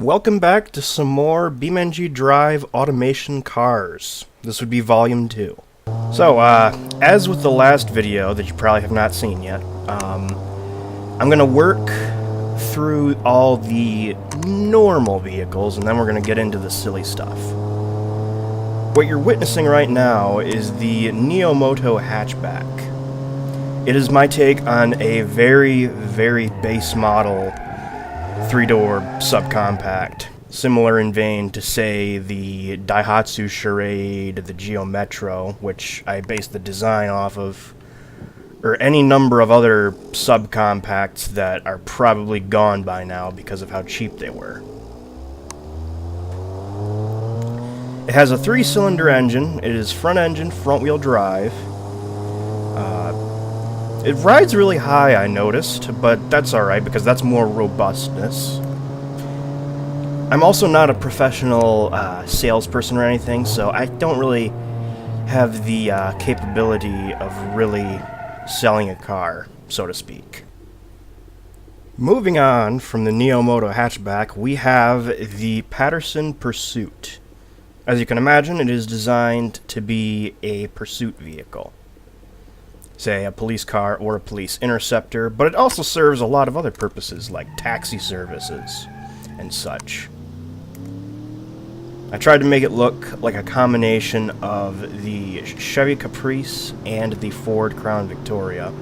Welcome back to some more Beamng Drive automation cars. This would be volume 2. So, as with the last video that you probably have not seen yet, I'm gonna work through all the normal vehicles and then we're gonna get into the silly stuff. What you're witnessing right now is the Neomoto hatchback. It is my take on a very, very base model 3-door subcompact, similar in vein to, say, the Daihatsu Charade, the Geo Metro, which I based the design off of, or any number of other subcompacts that are probably gone by now because of how cheap they were. It has a 3-cylinder engine. It is front-engine, front-wheel drive. It rides really high, I noticed, but that's alright because that's more robustness. I'm also not a professional salesperson or anything, so I don't really have the capability of really selling a car, so to speak. Moving on from the Neomoto hatchback, we have the Patterson Pursuit. As you can imagine, it is designed to be a pursuit vehicle. Say a police car or a police interceptor, but it also serves a lot of other purposes like taxi services and such. I tried to make it look like a combination of the Chevy Caprice and the Ford Crown Victoria.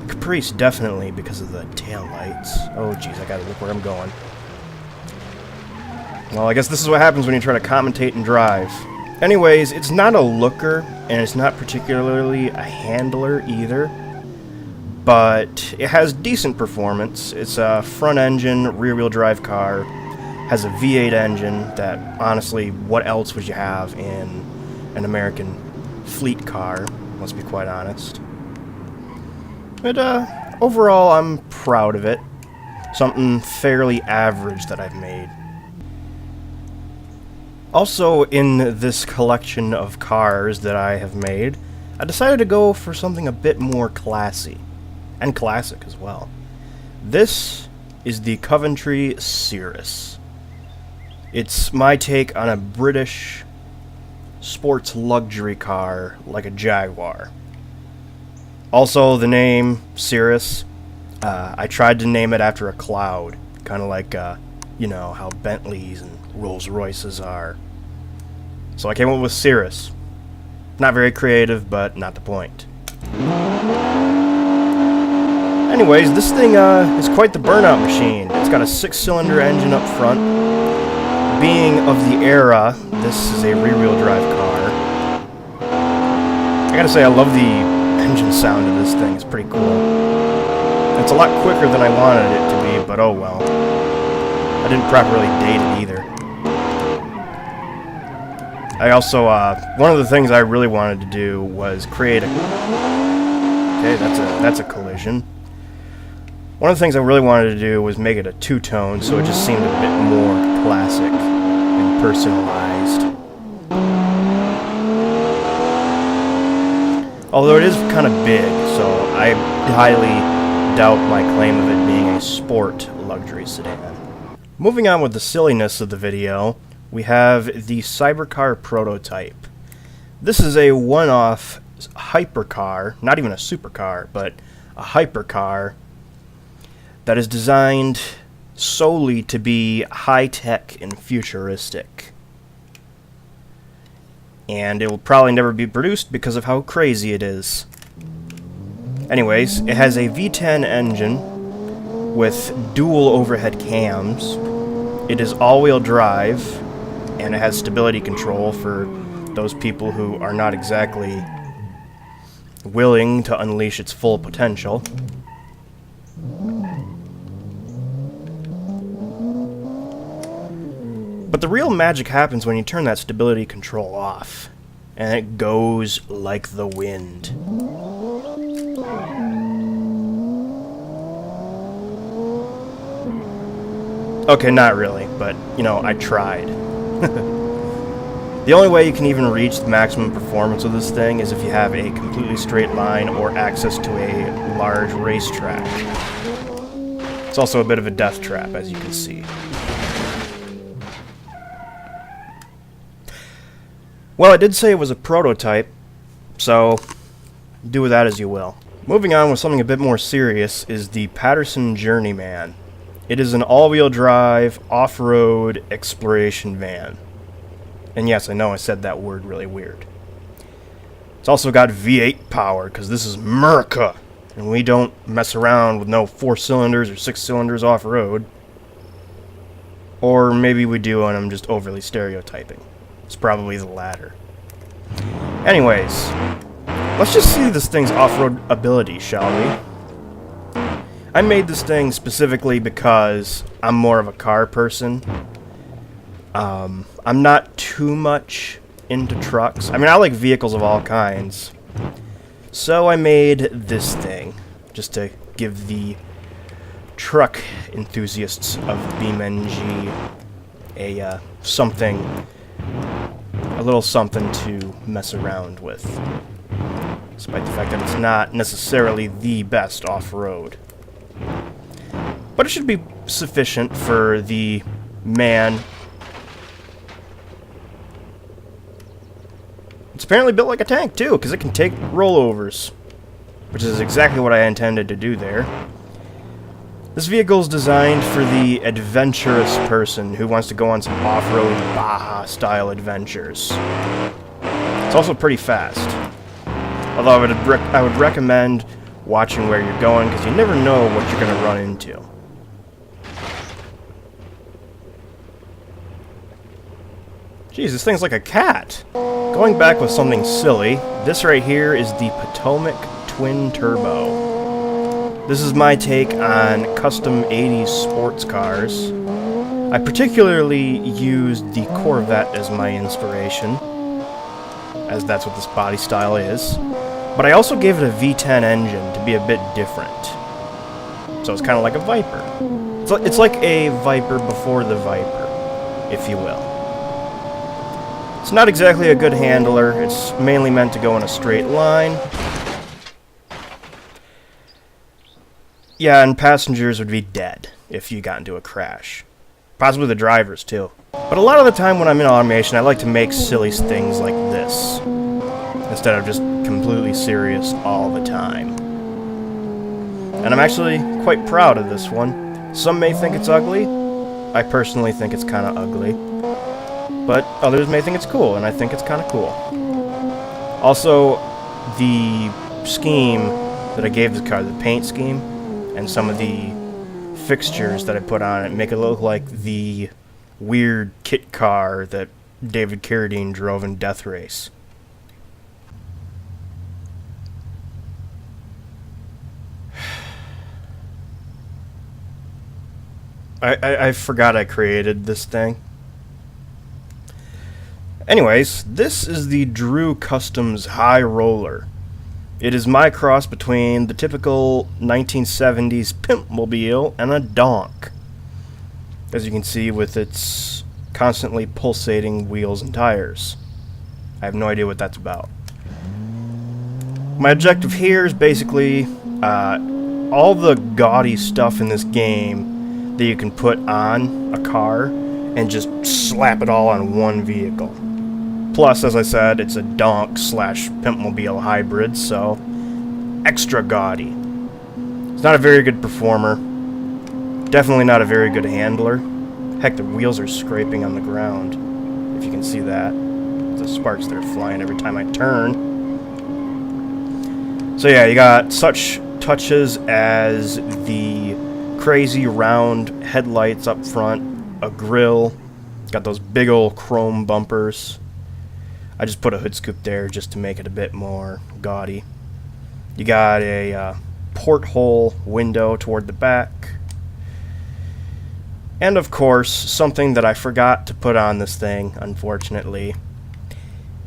The Caprice definitely because of the tail lights. Oh geez, I gotta look where I'm going. Well, I guess this is what happens when you try to commentate and drive. Anyways, it's not a looker, and it's not particularly a handler either, but it has decent performance. It's a front-engine, rear-wheel drive car, has a V8 engine that, honestly, what else would you have in an American fleet car, let's be quite honest. But overall, I'm proud of it. Something fairly average that I've made. Also, in this collection of cars that I have made, I decided to go for something a bit more classy, and classic as well. This is the Coventry Cirrus. It's my take on a British sports luxury car like a Jaguar. Also, the name Cirrus, I tried to name it after a cloud, kind of like, you know, how Bentleys and Rolls Royces are. So I came up with Cirrus. Not very creative, but not the point. Anyways, this thing is quite the burnout machine. It's got a 6-cylinder engine up front. Being of the era, this is a rear-wheel drive car. I gotta say, I love the engine sound of this thing. It's pretty cool. It's a lot quicker than I wanted it to be, but oh well. I didn't properly date it either. I also, one of the things I really wanted to do was create a... Okay, that's a collision. One of the things I really wanted to do was make it a two-tone, so it just seemed a bit more classic and personalized. Although it is kind of big, so I highly doubt my claim of it being a sport luxury sedan. Moving on with the silliness of the video, we have the Cybercar prototype. This is a one-off hypercar, not even a supercar, but a hypercar that is designed solely to be high-tech and futuristic. And it will probably never be produced because of how crazy it is. Anyways, it has a V10 engine with dual overhead cams. It is all-wheel drive, and it has stability control for those people who are not exactly willing to unleash its full potential. But the real magic happens when you turn that stability control off, and it goes like the wind. Okay, not really, but, you know, I tried. The only way you can even reach the maximum performance of this thing is if you have a completely straight line or access to a large racetrack. It's also a bit of a death trap, as you can see. Well, it did say it was a prototype, so do with that as you will. Moving on with something a bit more serious is the Patterson Journeyman. It is an all-wheel drive, off-road exploration van. And yes, I know I said that word really weird. It's also got V8 power, because this is America, and we don't mess around with no 4 cylinders or 6 cylinders off-road. Or maybe we do, and I'm just overly stereotyping. It's probably the latter. Anyways, let's just see this thing's off-road ability, shall we? I made this thing specifically because I'm more of a car person. I'm not too much into trucks. I mean, I like vehicles of all kinds. So I made this thing, just to give the truck enthusiasts of Beamng a little something to mess around with, despite the fact that it's not necessarily the best off-road. But it should be sufficient for the man. It's apparently built like a tank too, because it can take rollovers, which is exactly what I intended to do there. This vehicle is designed for the adventurous person who wants to go on some off-road Baja-style adventures. It's also pretty fast. Although I would recommend watching where you're going, because you never know what you're going to run into. Jeez, this thing's like a cat. Going back with something silly, this right here is the Potomac Twin Turbo. This is my take on custom 80s sports cars. I particularly used the Corvette as my inspiration, as that's what this body style is. But I also gave it a V10 engine to be a bit different. So it's kind of like a Viper. It's like a Viper before the Viper, if you will. It's not exactly a good handler. It's mainly meant to go in a straight line. Yeah, and passengers would be dead if you got into a crash. Possibly the drivers, too. But a lot of the time when I'm in automation, I like to make silly things like this, instead of just completely serious all the time. And I'm actually quite proud of this one. Some may think it's ugly. I personally think it's kind of ugly. But others may think it's cool, and I think it's kind of cool. Also, the scheme that I gave the car, the paint scheme, and some of the fixtures that I put on it make it look like the weird kit car that David Carradine drove in Death Race. I forgot I created this thing. Anyways, this is the Drew Customs High Roller. It is my cross between the typical 1970s pimpmobile and a donk, as you can see with its constantly pulsating wheels and tires. I have no idea what that's about. My objective here is basically all the gaudy stuff in this game that you can put on a car and just slap it all on one vehicle. Plus, as I said, it's a donk slash pimpmobile hybrid, so extra gaudy. It's not a very good performer. Definitely not a very good handler. Heck, the wheels are scraping on the ground, if you can see that. The sparks that are flying every time I turn. So yeah, you got such touches as the crazy round headlights up front, a grille, got those big old chrome bumpers. I just put a hood scoop there just to make it a bit more gaudy. You got a porthole window toward the back. And of course, something that I forgot to put on this thing, unfortunately,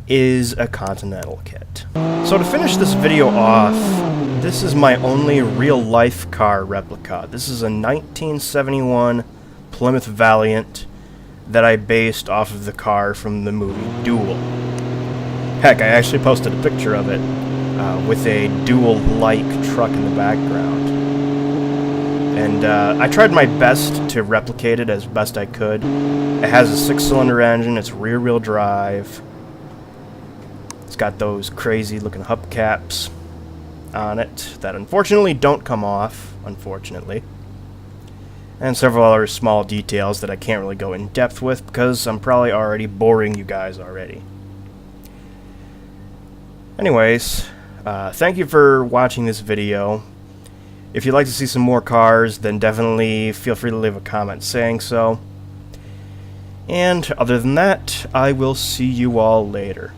is a Continental kit. So to finish this video off, this is my only real-life car replica. This is a 1971 Plymouth Valiant that I based off of the car from the movie Duel. Heck, I actually posted a picture of it with a Duel-like truck in the background. And I tried my best to replicate it as best I could. It has a 6-cylinder engine, it's rear-wheel drive. got those crazy looking hubcaps on it that unfortunately don't come off, unfortunately. And several other small details that I can't really go in depth with because I'm probably already boring you guys already. Anyways, thank you for watching this video. If you'd like to see some more cars, then definitely feel free to leave a comment saying so. And other than that, I will see you all later.